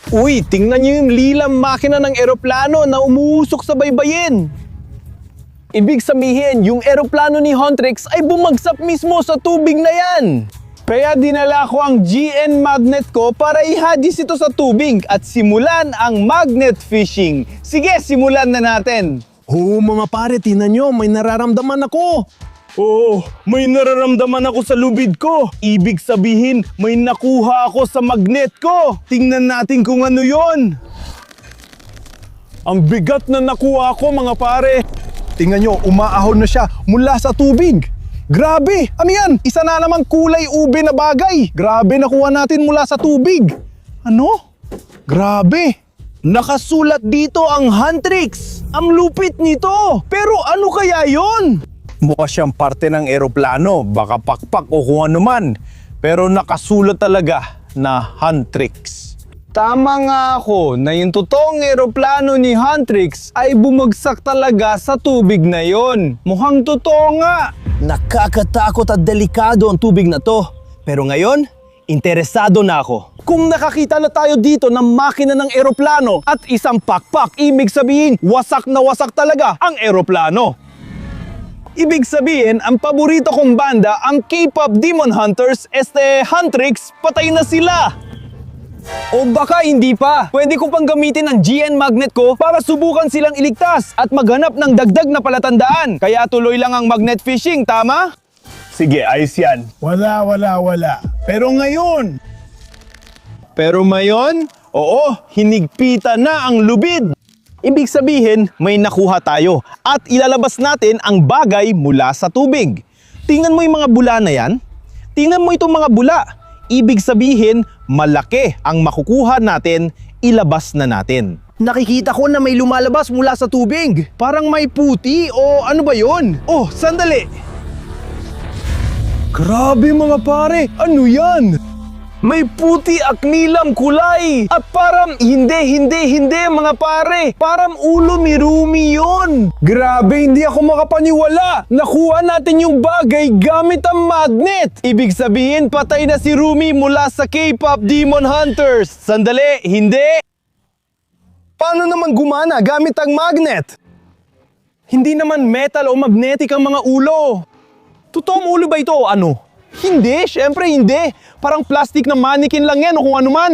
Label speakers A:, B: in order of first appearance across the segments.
A: Uy, tingnan niyo yung lilang makina ng eroplano na umuusok sa baybayin. Ibig sabihin, yung eroplano ni Huntrix ay bumagsak mismo sa tubig na yan. Kaya dinala ko ang GN magnet ko para ihadis ito sa tubig at simulan ang magnet fishing. Sige, simulan na natin.
B: Oo mga pare, tingnan nyo, may nararamdaman ako.
A: Oo, may nararamdaman ako sa lubid ko. Ibig sabihin, may nakuha ako sa magnet ko. Tingnan natin kung ano yon. Ang bigat na nakuha ko mga pare. Tingnan nyo, umaahon na siya mula sa tubig. Grabe! Ano yan? Isa na namang kulay ube na bagay. Grabe, nakuha natin mula sa tubig. Ano? Grabe! Nakasulat dito ang Huntrix. Ang lupit nito. Pero ano kaya yon? Mukha siyang parte ng eroplano. Baka pakpak o kung ano man. Pero nakasulat talaga na Huntrix. Tama nga ako na yung totoong eroplano ni Huntrix ay bumagsak talaga sa tubig na yon. Mukhang totoo nga.
B: Nakakatakot at delikado ang tubig na to. Pero ngayon, interesado na ako.
A: Kung nakakita na tayo dito ng makina ng eroplano at isang pakpak, ibig sabihin wasak na wasak talaga ang eroplano. Ibig sabihin, ang paborito kong banda, ang K-pop Demon Hunters, Huntrix, patay na sila. O baka hindi pa. Pwede ko pang gamitin ang GN magnet ko para subukan silang iligtas at maghanap ng dagdag na palatandaan. Kaya tuloy lang ang magnet fishing, tama? Sige, ayos yan.
C: Wala. Pero ngayon,
A: Oo, hinigpitan na ang lubid. Ibig sabihin, may nakuha tayo at ilalabas natin ang bagay mula sa tubig. Tingnan mo yung mga bula na yan. Tingnan mo itong mga bula. Ibig sabihin, malaki ang makukuha natin, ilabas na natin.
B: Nakikita ko na may lumalabas mula sa tubig.
A: Parang may puti o ano ba yon? Oh, sandali! Grabe mga pare! Ano yan? May puti at nilang kulay! At parang hindi mga pare! Parang ulo ni Rumi yun! Grabe, hindi ako makapaniwala! Nakuha natin yung bagay gamit ang magnet! Ibig sabihin, patay na si Rumi mula sa K-pop Demon Hunters! Sandali, hindi! Paano naman gumana gamit ang magnet? Hindi naman metal o magnetic ang mga ulo! Totoong ulo ba ito o ano? Hindi, syempre hindi. Parang plastic na mannequin lang yan o kung ano man.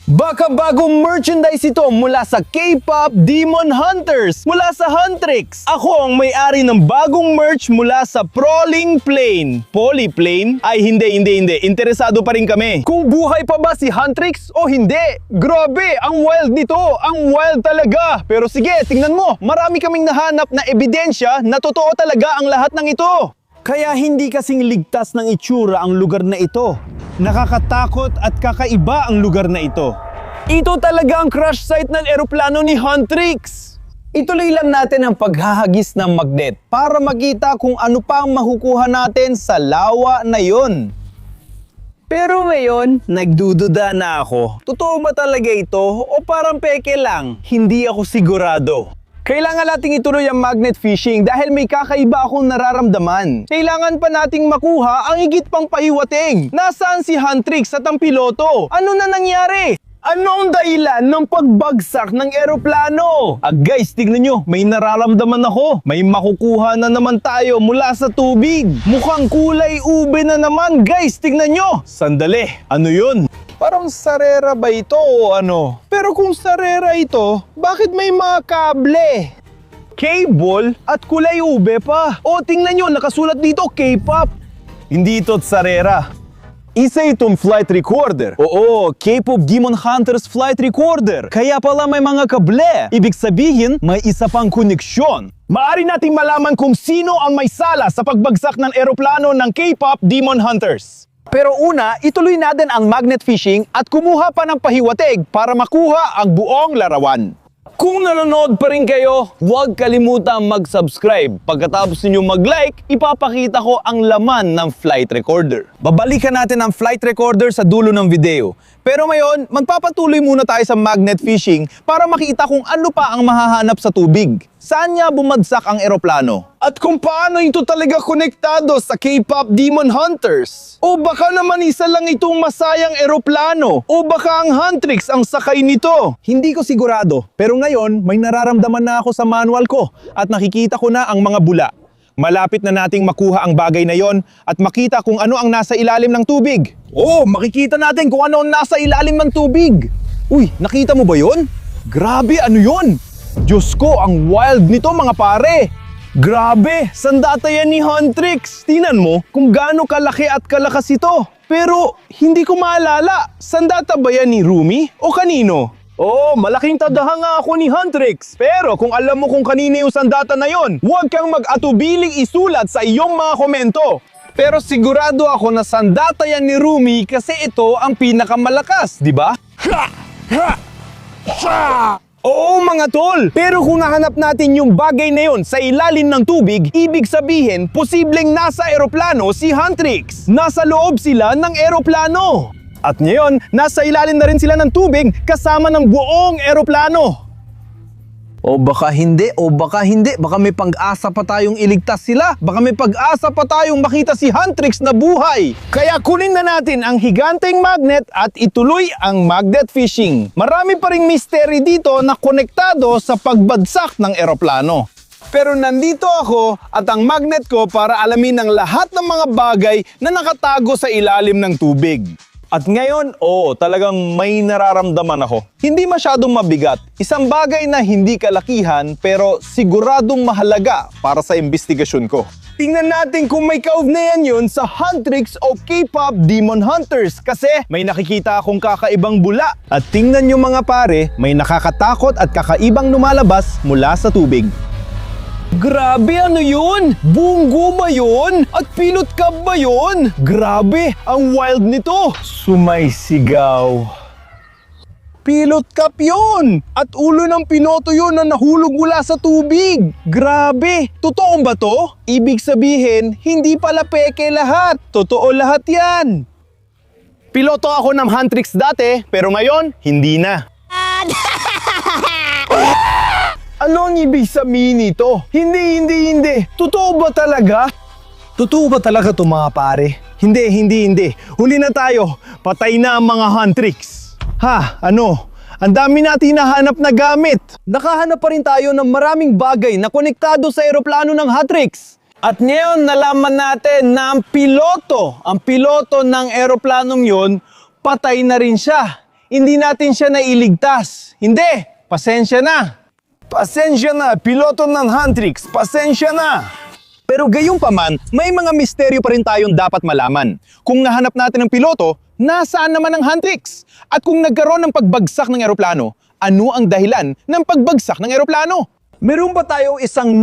A: Baka bagong merchandise ito mula sa K-pop Demon Hunters, mula sa Huntrix. Ako ang may-ari ng bagong merch mula sa Proling Plane. Polyplane? Ay hindi. Interesado pa rin kami. Kung buhay pa ba si Huntrix o hindi? Grabe, ang wild nito. Ang wild talaga. Pero sige, tingnan mo. Marami kaming nahanap na ebidensya na totoo talaga ang lahat ng ito. Kaya hindi kasing ligtas ng itsura ang lugar na ito. Nakakatakot at kakaiba ang lugar na ito. Ito talaga ang crash site ng eroplano ni Huntrix. Ituloy lang natin ang paghahagis ng magnet para makita kung ano pa ang makukuha natin sa lawa na yon. Pero ngayon, nagdududa na ako. Totoo ba talaga ito o parang peke lang? Hindi ako sigurado. Kailangan nating ituloy ang magnet fishing dahil may kakaiba akong nararamdaman. Kailangan pa nating makuha ang higit pang pahiwating. Nasaan si Huntrix at ang piloto? Ano na nangyari? Ano ang dahilan ng pagbagsak ng eroplano? Guys, tignan nyo, may nararamdaman ako. May makukuha na naman tayo mula sa tubig. Mukhang kulay ube na naman, guys, tignan nyo. Sandali, ano yun? Parang sarera ba ito o ano? Pero kung sarera ito, bakit may mga kable? Cable at kulay ube pa. O tingnan nyo, nakasulat dito K-pop. Hindi ito sarera. Isa itong flight recorder. Oo, K-pop Demon Hunters flight recorder. Kaya pala may mga kable. Ibig sabihin, may isa pang koneksyon. Maaari nating malaman kung sino ang may sala sa pagbagsak ng eroplano ng K-pop Demon Hunters. Pero una, ituloy natin ang magnet fishing at kumuha pa ng pahiwatig para makuha ang buong larawan. Kung nanonood pa rin kayo, huwag kalimutang mag-subscribe. Pagkatapos ninyo mag-like, ipapakita ko ang laman ng flight recorder. Babalikan natin ang flight recorder sa dulo ng video. Pero ngayon, magpapatuloy muna tayo sa magnet fishing para makita kung ano pa ang mahahanap sa tubig. Saan niya bumagsak ang eroplano? At kung paano ito talaga konektado sa K-pop Demon Hunters. O baka naman isa lang itong masayang eroplano. O baka ang Huntrix ang sakay nito.
B: Hindi ko sigurado, pero ngayon may nararamdaman na ako sa manual ko at nakikita ko na ang mga bula. Malapit na nating makuha ang bagay na yon at makita kung ano ang nasa ilalim ng tubig. Oh, makikita natin kung ano ang nasa ilalim ng tubig. Uy, nakita mo ba yon? Grabe, ano yon? Diyos ko, ang wild nito mga pare.
A: Grabe, sandata yan ni Huntrix. Tingnan mo kung gaano kalaki at kalakas ito. Pero hindi ko maalala, sandata ba yan ni Rumi o kanino?
B: Oh, malaking tadhanga ako ni Huntrix. Pero kung alam mo kung kanino yung sandata na yon,
A: Huwag kang mag-atubiling isulat sa iyong mga komento. Pero sigurado ako na sandata yan ni Rumi kasi ito ang pinakamalakas, di ba? Oo mga tol! Pero kung nahanap natin yung bagay na yon sa ilalim ng tubig, ibig sabihin, posibleng nasa eroplano si Huntrix. Nasa loob sila ng eroplano. At ngayon, nasa ilalim na rin sila ng tubig kasama ng buong eroplano.
B: O baka hindi, baka may pag-asa pa tayong iligtas sila. Baka may pag-asa pa tayong makita si Huntrix na buhay.
A: Kaya kunin na natin ang higanteng magnet at ituloy ang magnet fishing. Marami pa ring mystery dito na konektado sa pagbagsak ng eroplano. Pero nandito ako at ang magnet ko para alamin ang lahat ng mga bagay na nakatago sa ilalim ng tubig.
B: At ngayon, talagang may nararamdaman ako. Hindi masyadong mabigat. Isang bagay na hindi kalakihan pero siguradong mahalaga para sa investigasyon ko.
A: Tingnan natin kung may kaugnayan yun sa Huntrix o K-pop Demon Hunters kasi
B: May nakikita akong kakaibang bula. At tingnan nyo mga pare, may nakakatakot at kakaibang lumalabas mula sa tubig.
A: grabe, ano yun? Bungo ba yun? At pilot cab ba yun? Grabe, ang wild nito.
B: Sumaysigaw.
A: Pilot cap yun! At ulo ng pinoto yun na nahulog mula sa tubig. Grabe! Totoo ba to? Ibig sabihin, hindi pala peke lahat. Totoo lahat yan.
B: Piloto ako ng Huntrix dati, pero ngayon, hindi na.
A: Ano ang ibig sabihin nito? Hindi. Totoo ba talaga?
B: Totoo ba talaga to mga pare? Hindi. Huli na tayo. Patay na ang mga Huntrix. Ano? Ang dami natin nahanap na gamit. Nakahanap pa rin tayo ng maraming bagay na konektado sa eroplano ng Huntrix.
A: At ngayon nalaman natin na ang piloto ng eroplanong yon, patay na rin siya. Hindi natin siya nailigtas. Hindi, pasensya na. Pasensya na, piloto ng Huntrix, pasensya na.
B: Pero gayon pa man, may mga misteryo pa rin tayong dapat malaman. Kung nahanap natin ang piloto, nasaan naman ang Huntrix? At kung nagkaroon ng pagbagsak ng eroplano, ano ang dahilan ng pagbagsak ng eroplano? Meron pa tayong isang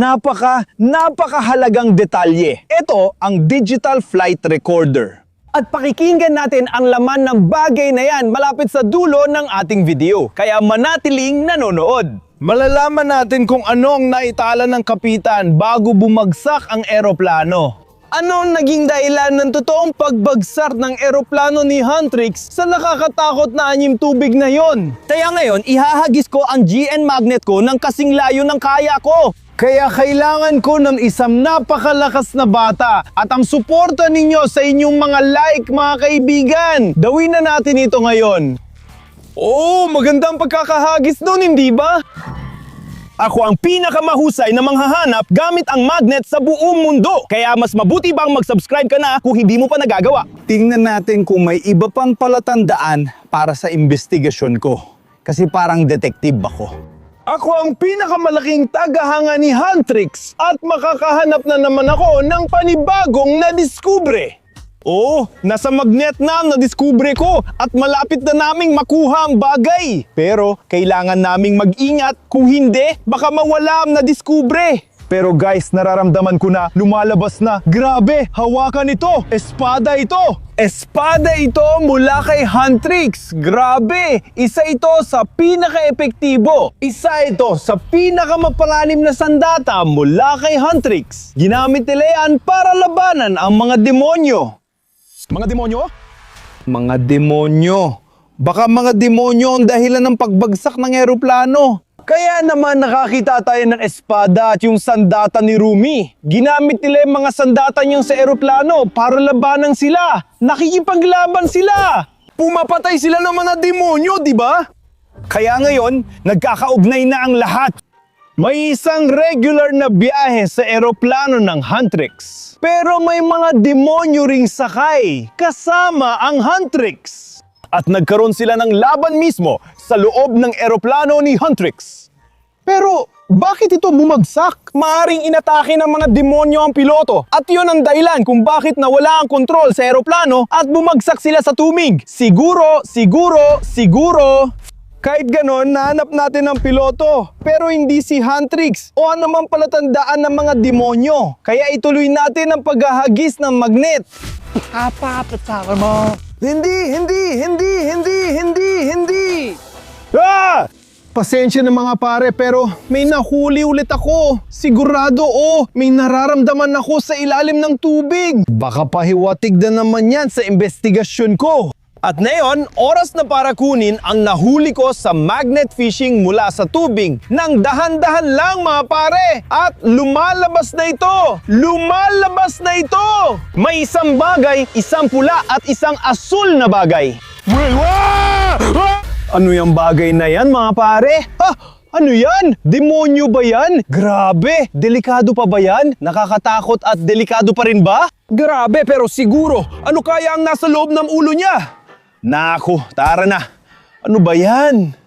B: napakahalagang detalye. Ito ang digital flight recorder.
A: At pakikinggan natin ang laman ng bagay na yan malapit sa dulo ng ating video. Kaya manatiling nanonood. Malalaman natin kung ano ang naitala ng kapitan bago bumagsak ang eroplano. Ano ang naging dahilan ng totoong pagbagsak ng eroplano ni Huntrix sa nakakatakot na anyim tubig na yon?
B: Kaya ngayon, ihahagis ko ang GN magnet ko ng kasing layo ng kaya ko.
A: Kaya kailangan ko ng isang napakalakas na bata at ang suporta ninyo sa inyong mga like, mga kaibigan. Gawin na natin ito ngayon. Magandang pagkakahagis nun, hindi ba?
B: Ako ang pinakamahusay na manghahanap gamit ang magnet sa buong mundo. Kaya mas mabuti bang mag-subscribe ka na kung hindi mo pa nagagawa.
A: Tingnan natin kung may iba pang palatandaan para sa investigasyon ko. Kasi parang detective ako. Ako ang pinakamalaking tagahanga ni Huntrix at makakahanap na naman ako ng panibagong nadiskubre.
B: Nasa magnet na nadiskubre ko at malapit na naming makuha ang bagay. Pero kailangan naming mag-ingat, kung hindi, baka mawala ang nadiskubre.
A: Pero guys, nararamdaman ko na lumalabas na. Grabe, hawakan ito. Espada ito. Espada ito mula kay Huntrix. Grabe, isa ito sa pinaka-epektibo. Isa ito sa pinakamapalalim na sandata mula kay Huntrix. Ginamit nila yan para labanan ang mga demonyo.
B: Mga demonyo?
A: Mga demonyo. Baka mga demonyo ang dahilan ng pagbagsak ng eroplano. Kaya naman nakakita tayo ng espada at yung sandata ni Rumi. Ginamit nila yung mga sandata niyang sa eroplano para labanan sila. Nakikipaglaban sila. Pumapatay sila ng mga demonyo, di ba? Kaya ngayon, nagkakaugnay na ang lahat. May isang regular na biyahe sa eroplano ng Huntrix. Pero may mga demonyo ring sakay kasama ang Huntrix. At nagkaroon sila ng laban mismo sa loob ng eroplano ni Huntrix. Pero bakit ito bumagsak? Maaring inatake ng mga demonyo ang piloto. At yun ang dahilan kung bakit nawala ang kontrol sa eroplano at bumagsak sila sa tubig. Siguro. Kahit ganon, nahanap natin ang piloto. Pero hindi si Huntrix o anumang palatandaan ng mga demonyo. Kaya ituloy natin ang paghahagis ng magnet. Hindi! Ah! Pasensya na mga pare, pero may nahuli ulit ako. Sigurado, may nararamdaman ako sa ilalim ng tubig. Baka pahiwatig na naman yan sa investigasyon ko. At ngayon, oras na para kunin ang nahuli ko sa magnet fishing mula sa tubig. Nang dahan-dahan lang mga pare. At lumalabas na ito! May isang bagay, isang pula at isang asul na bagay. Ano yung bagay na yan mga pare? Ano yan? Demonyo ba yan? Grabe! Delikado pa ba yan? Nakakatakot at delikado pa rin ba? Grabe, pero siguro, ano kaya ang nasa loob ng ulo niya? Naku, tara na. Ano ba yan?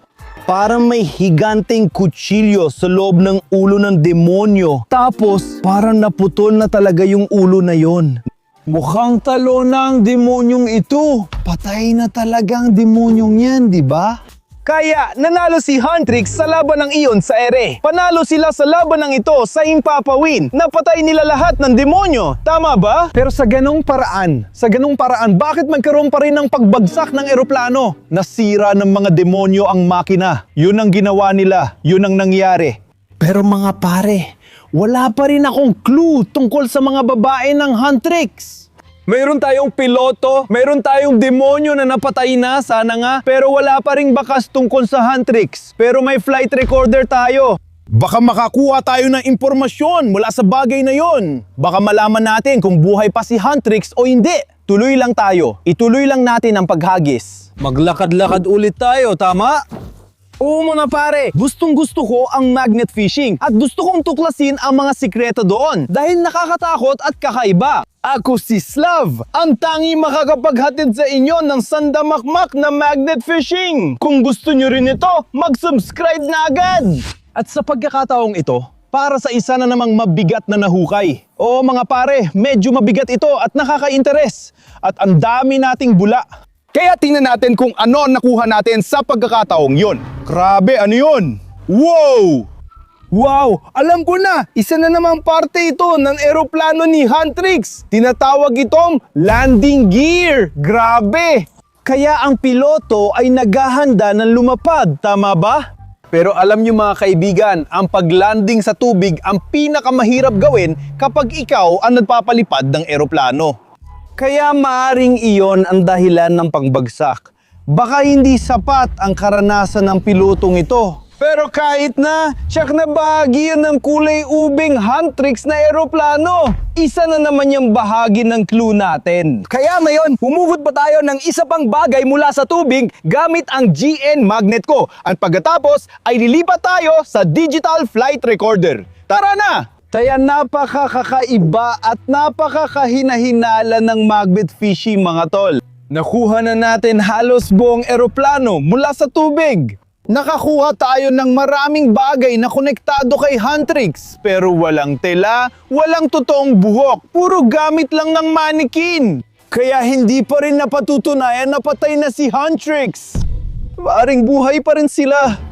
A: Parang may higanteng kutsilyo sa loob ng ulo ng demonyo. Tapos, parang naputol na talaga yung ulo na yon. Mukhang talo na ang demonyong ito. Patay na talagang demonyong yan, di ba? Kaya nanalo si Huntrix sa laban ng iyon sa ere. Panalo sila sa laban ng ito sa Impapawin. Napatay nila lahat ng demonyo. Tama ba? Pero sa ganong paraan, bakit magkaroon pa rin ng pagbagsak ng eroplano? Nasira ng mga demonyo ang makina. Yun ang ginawa nila. Yun ang nangyari. Pero mga pare, wala pa rin akong clue tungkol sa mga babae ng Huntrix. Mayroon tayong piloto, mayroon tayong demonyo na napatay na, sana nga, pero wala pa ring bakas tungkol sa Huntrix. Pero may flight recorder tayo. Baka makakuha tayo ng impormasyon mula sa bagay na yon. Baka malaman natin kung buhay pa si Huntrix o hindi. Tuloy lang tayo. Ituloy lang natin ang paghagis. Maglakad-lakad ulit tayo, tama? Oo mga pare, gustong gusto ko ang magnet fishing at gusto kong tuklasin ang mga sikreto doon dahil nakakatakot at kakaiba. Ako si Slav, ang tanging makakapaghatid sa inyo ng sandamakmak na magnet fishing. Kung gusto nyo rin ito, mag-subscribe na agad! At sa pagkakataong ito, para sa isa na namang mabigat na nahukay. Oo mga pare, medyo mabigat ito at nakaka-interes. At ang dami nating bula. Kaya tingnan natin kung ano ang nakuha natin sa pagkakataong yon. Grabe, ano yun? Wow! Wow! Alam ko na! Isa na namang parte ito ng eroplano ni Huntrix. Tinatawag itong landing gear. Grabe! Kaya ang piloto ay naghahanda ng lumapad, tama ba? Pero alam niyo mga kaibigan, ang paglanding sa tubig ang pinakamahirap gawin kapag ikaw ang nagpapalipad ng eroplano. Kaya maaring iyon ang dahilan ng pagbagsak. Baka hindi sapat ang karanasan ng pilotong ito. Pero kahit na, tiyak na bahagi yan ng kulay ubing Huntrix na eroplano. Isa na naman yung bahagi ng clue natin. Kaya ngayon, humugot pa tayo ng isa pang bagay mula sa tubig gamit ang GN magnet ko. At pagkatapos ay lilipat tayo sa digital flight recorder. Tara na! Kaya napakakaiba at napakakahinahinala ng magnet fishing mga tol. Nakuha na natin halos buong eroplano mula sa tubig. Nakakuha tayo ng maraming bagay na konektado kay Huntrix. Pero walang tela, walang totoong buhok. Puro gamit lang ng manikin. Kaya hindi pa rin napatutunayan na patay na si Huntrix. Paring buhay pa rin sila.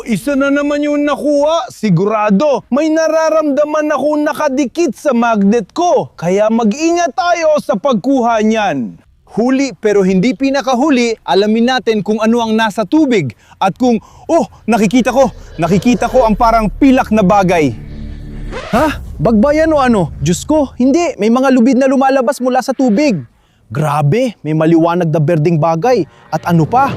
A: Isa na naman yung nakuha. Sigurado, may nararamdaman ako nakadikit sa magnet ko. Kaya mag-ingat tayo sa pagkuha niyan. Huli pero hindi pinakahuli, alamin natin kung ano ang nasa tubig. At kung, nakikita ko ang parang pilak na bagay. Ha? Bagbayan o ano? Diyos ko, hindi. May mga lubid na lumalabas mula sa tubig. Grabe, may maliwanag na berdeng bagay. At ano pa?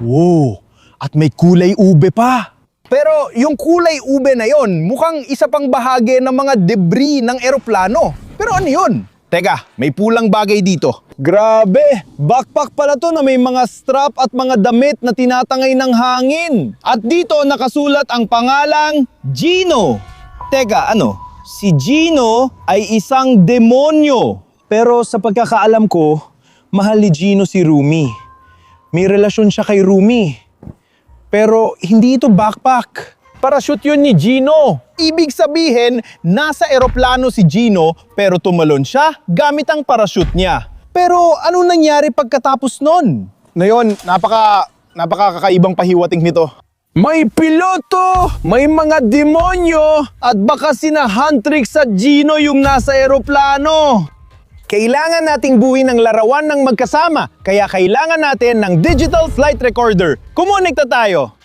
A: Wow!
B: At may kulay ube pa. Pero yung kulay ube na yon, mukhang isa pang bahagi ng mga debris ng eroplano. Pero ano yun? Teka, may pulang bagay dito. Grabe! Backpack pala to na may mga strap at mga damit na tinatangay ng hangin. At dito nakasulat ang pangalang Gino. Teka, ano? Si Gino ay isang demonyo. Pero sa pagkakaalam ko, mahal ni Gino si Rumi. May relasyon siya kay Rumi. Pero hindi ito backpack. Parachute yun ni Gino. Ibig sabihin, nasa eroplano si Gino pero tumalon siya gamit ang parachute niya. Pero ano nangyari pagkatapos nun? Ngayon, napakakaibang pahiwatig nito. May piloto, may mga demonyo, at baka sina Huntrix at Gino yung nasa eroplano. Kailangan nating buuin ang larawan ng magkasama, kaya kailangan natin ng digital flight recorder. Kumonekta tayo.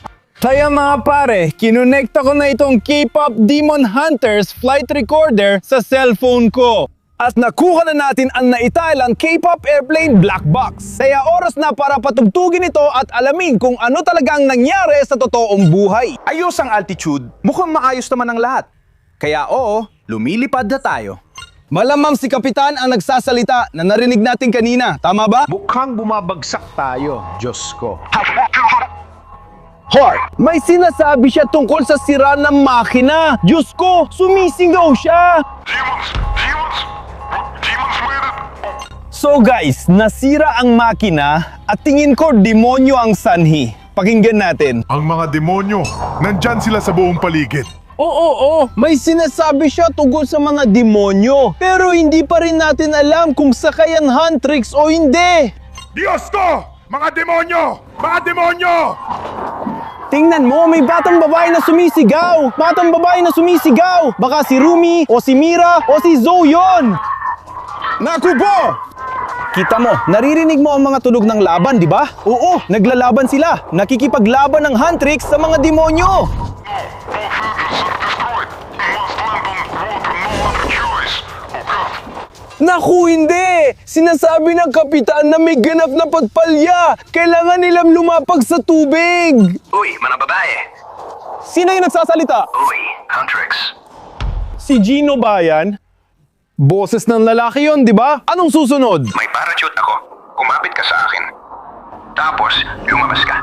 B: Kaya mga pare, kinonekta ko na itong K-pop Demon Hunters flight recorder sa cellphone ko. At nakuha na natin ang naitalang K-pop airplane black box. Kaya oras na para patugtugin ito at alamin kung ano talagang nangyari sa totoong buhay.
A: Ayos ang altitude. Mukhang maayos naman ang lahat. Kaya oo, lumilipad na tayo.
B: Malamang si Kapitan ang nagsasalita na narinig natin kanina. Tama ba?
A: Mukhang bumabagsak tayo, Diyos ko.
B: Heart! May sinasabi siya tungkol sa sira ng makina. Diyos ko, sumisigaw siya. So guys, nasira ang makina at tingin ko demonyo ang sanhi. Pakinggan natin.
D: Ang mga demonyo, nandyan sila sa buong paligid.
B: Oo, may sinasabi siya tungkol sa mga demonyo. Pero hindi pa rin natin alam kung sakayan Huntrix o hindi.
D: Diyos ko! Mga demonyo! Mga demonyo!
B: Tingnan mo, may batang babae na sumisigaw! Batang babae na sumisigaw! Baka si Rumi, o si Mira, o si Zoe yun! Naku po! Kita mo, naririnig mo ang mga tunog ng laban, di ba? Oo, naglalaban sila. Nakikipaglaban ng Huntrix sa mga demonyo. Naku, hindi! Sinasabi ng kapitan na may ganap na patpalya. Kailangan nilang lumapag sa tubig.
E: Uy, mga babae.
B: Sino yung nagsasalita?
E: Uy, Huntrix.
B: Si Gino ba yan? Boses ng lalaki yon, di ba? Anong susunod?
E: May parachute ako. Kumapit ka sa akin. Tapos, lumabas ka.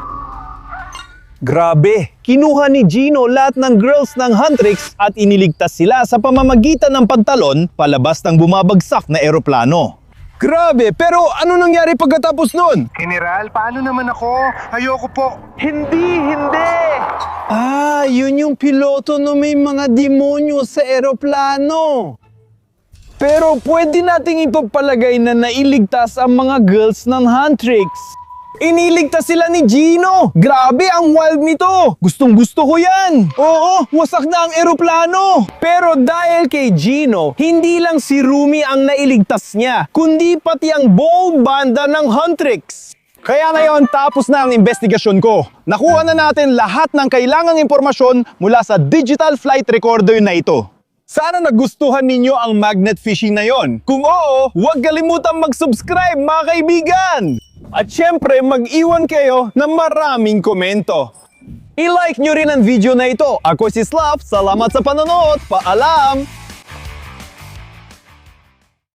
B: Grabe! Kinuha ni Gino lahat ng girls ng Huntrix at iniligtas sila sa pamamagitan ng pantalon palabas ng bumabagsak na eroplano. Grabe! Pero ano nangyari pagkatapos nun?
D: General, paano naman ako? Ayoko po.
B: Hindi! Ah, yun yung piloto na may mga demonyo sa eroplano. Pero pwede nating ipagpalagay na nailigtas ang mga girls ng Huntrix. Iniligtas sila ni Gino! Grabe, ang wild nito! Gustong gusto ko yan! Oo, wasak na ang eroplano! Pero dahil kay Gino, hindi lang si Rumi ang nailigtas niya, kundi pati ang buong banda ng Huntrix. Kaya ngayon, tapos na ang investigasyon ko. Nakuha na natin lahat ng kailangang impormasyon mula sa digital flight recorder na ito. Sana nagustuhan ninyo ang magnet fishing na yon. Kung oo, huwag kalimutang mag-subscribe mga kaibigan! At syempre, mag-iwan kayo ng maraming komento. I-like nyo rin ang video na ito. Ako si Slav, salamat sa panonood, paalam!